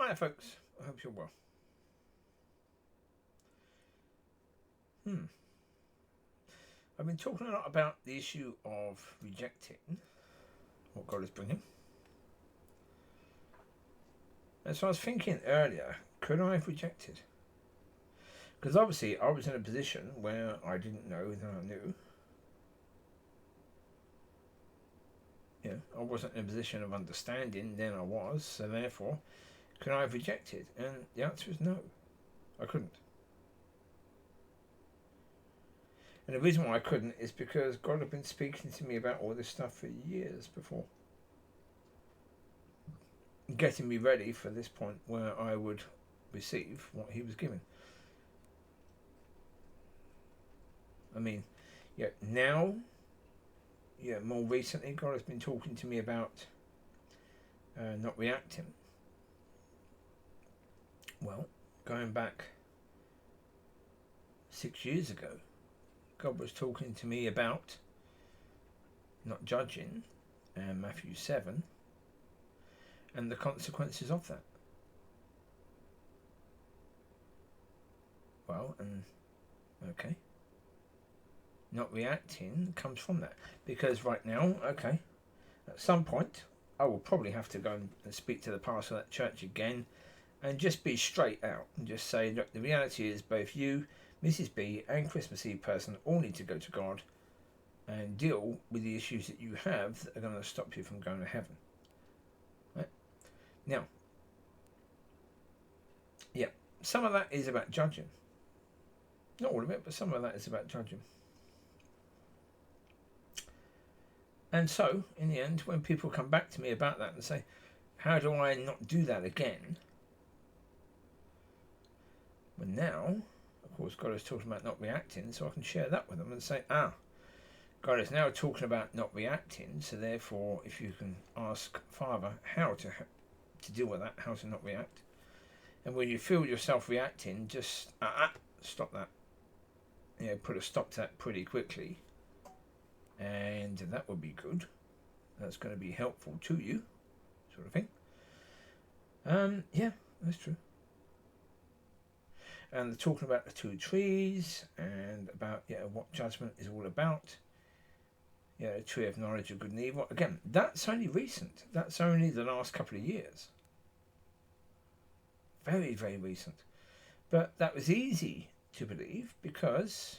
Hi folks, I hope you're well. I've been talking a lot about the issue of rejecting what God is bringing. And so I was thinking earlier, could I have rejected? Because obviously I was in a position where I didn't know that I knew. I wasn't in a position of understanding, then I was, so therefore, could I have rejected? And the answer is no, I couldn't. And the reason why I couldn't is because God had been speaking to me about all this stuff for years before. Getting me ready for this point where I would receive what he was giving. I mean, now, more recently, God has been talking to me about not reacting. Well, going back 6 years ago, God was talking to me about not judging, Matthew 7, and the consequences of that. Well, and okay. Not reacting comes from that. Because right now, okay, at some point, I will probably have to go and speak to the pastor of that church again and just be straight out and just say, look, the reality is both you, Mrs. B, and Christmas Eve person all need to go to God and deal with the issues that you have that are going to stop you from going to heaven. Right? Now, some of that is about judging. Not all of it, but some of that is about judging. And so, in the end, when people come back to me about that and say, how do I not do that again? Well, now, of course, God is talking about not reacting, so I can share that with them and say, God is now talking about not reacting, so therefore, if you can ask Father how to deal with that, how to not react. And when you feel yourself reacting, just stop that. Put a stop to that pretty quickly. And that would be good. That's going to be helpful to you, sort of thing. That's true. And they're talking about the two trees and about what judgment is all about. The tree of knowledge of good and evil. Again, that's only recent. That's only the last couple of years. Very, very recent. But that was easy to believe because,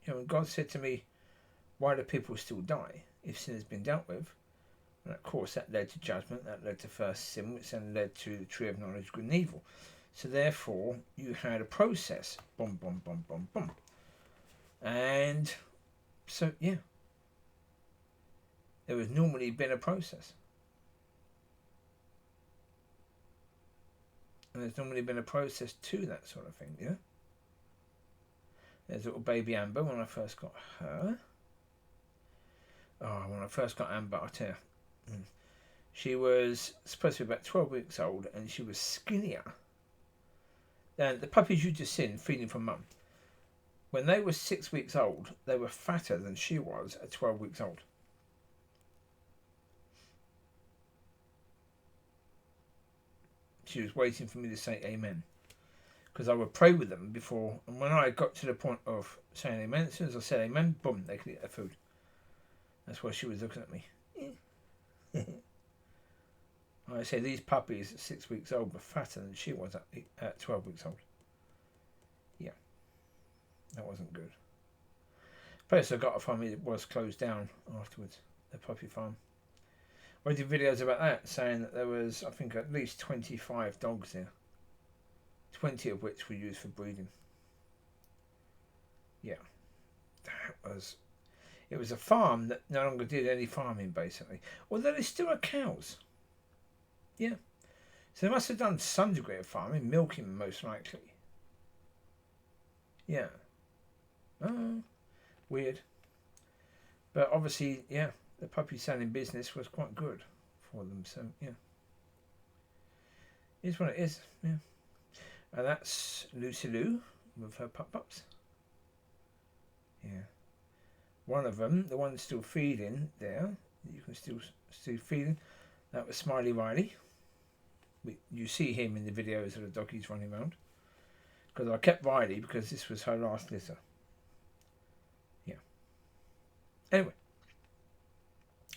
when God said to me, why do people still die if sin has been dealt with? And of course that led to judgment, that led to first sin, which then led to the tree of knowledge of good and evil. So therefore you had a process. Boom, boom, boom, boom, boom. And so there has normally been a process. And there's normally been a process to that sort of thing, There's little baby Amber when I first got her. When I first got Amber, I tell you, she was supposed to be about 12 weeks old and she was skinnier than the puppies you just seen feeding from mum. When they were 6 weeks old, they were fatter than she was at 12 weeks old. She was waiting for me to say amen. Because I would pray with them before, and when I got to the point of saying amen, as soon as I said amen, boom, they could eat their food. That's why she was looking at me. I say these puppies at 6 weeks old were fatter than she was at 12 weeks old. Yeah, that wasn't good. The place I got it from was closed down afterwards, the puppy farm. I did videos about that, saying that there was, I think, at least 25 dogs there. 20 of which were used for breeding. It was a farm that no longer did any farming, basically. Although there still are cows. So they must have done some degree of farming, milking most likely. Weird. But obviously, the puppy selling business was quite good for them, so It's what it is, And that's Lucy Lou with her pups. One of them, the one still feeding there, you can still feeding, that was Smiley Riley you see him in the videos of the doggies running around. Because I kept Riley because this was her last litter. Yeah. Anyway.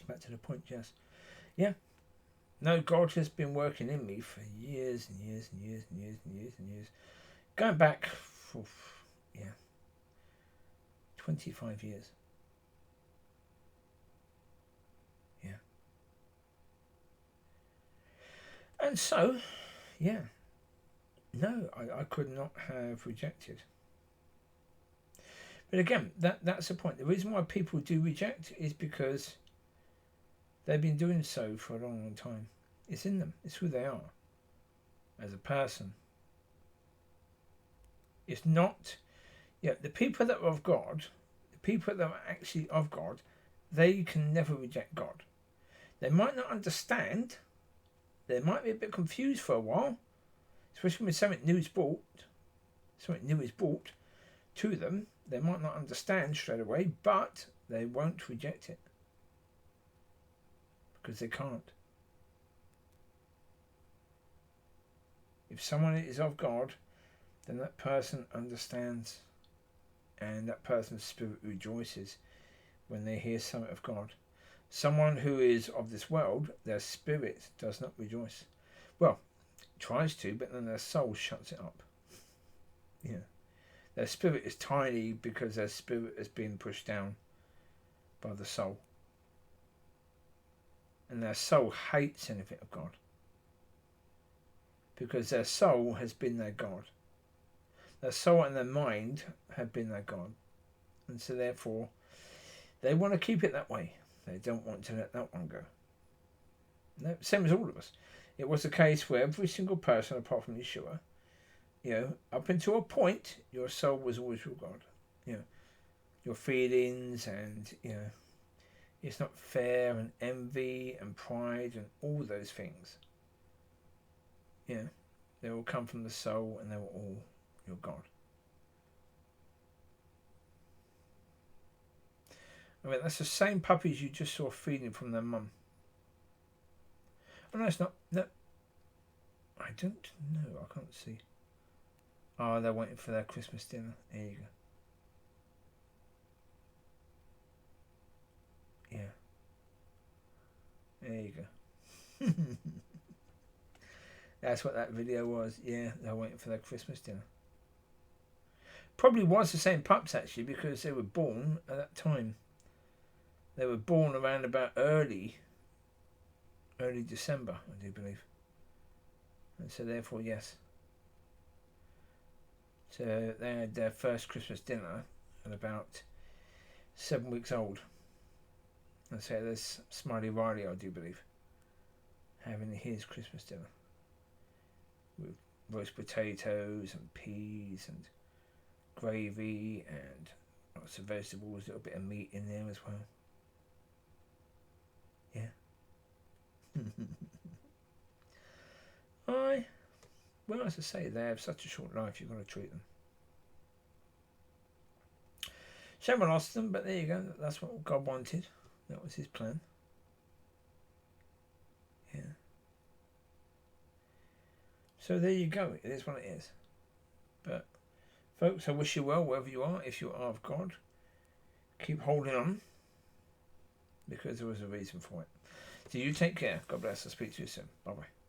Back to the point, Jess. Yeah. No, God has been working in me for years and years and years and years and years and years. Going back for, 25 years. Yeah. And so, yeah. No, I could not have rejected. But again, that's the point. The reason why people do reject is because they've been doing so for a long, long time. It's in them. It's who they are as a person. It's not... Yeah, the people that are of God, the people that are actually of God, they can never reject God. They might not understand. They might be a bit confused for a while, especially when something new is brought to them. They might not understand straight away, but they won't reject it because they can't. If someone is of God, then that person understands, and that person's spirit rejoices when they hear something of God. Someone who is of this world, their spirit does not rejoice. Well, tries to, but then their soul shuts it up. Yeah. Their spirit is tiny because their spirit has been pushed down by the soul. And their soul hates anything of God. Because their soul has been their God. Their soul and their mind have been their God. And so therefore, they want to keep it that way. They don't want to let that one go. No, same as all of us. It was a case where every single person, apart from Yeshua, up until a point, your soul was always with God. Your feelings and, it's not fair, and envy and pride and all those things. They all come from the soul and they were all your God. I mean, that's the same puppies you just saw feeding from their mum. Oh, no, it's not. No. I don't know. I can't see. Oh, they're waiting for their Christmas dinner. There you go. Yeah. There you go. That's what that video was. Yeah, they're waiting for their Christmas dinner. Probably was the same pups, actually, because they were born at that time. They were born around about early December, I do believe. And so therefore, yes. So they had their first Christmas dinner at about 7 weeks old. And so there's Smiley Riley, I do believe, having his Christmas dinner. With roast potatoes and peas and gravy and lots of vegetables, a little bit of meat in there as well. Yeah. Well, as I say, they have such a short life, you've got to treat them. Someone lost them, but there you go. That's what God wanted. That was his plan. Yeah. So there you go. It is what it is. But, folks, I wish you well wherever you are. If you are of God, keep holding on, because there was a reason for it. So you take care. God bless. I'll speak to you soon. Bye-bye.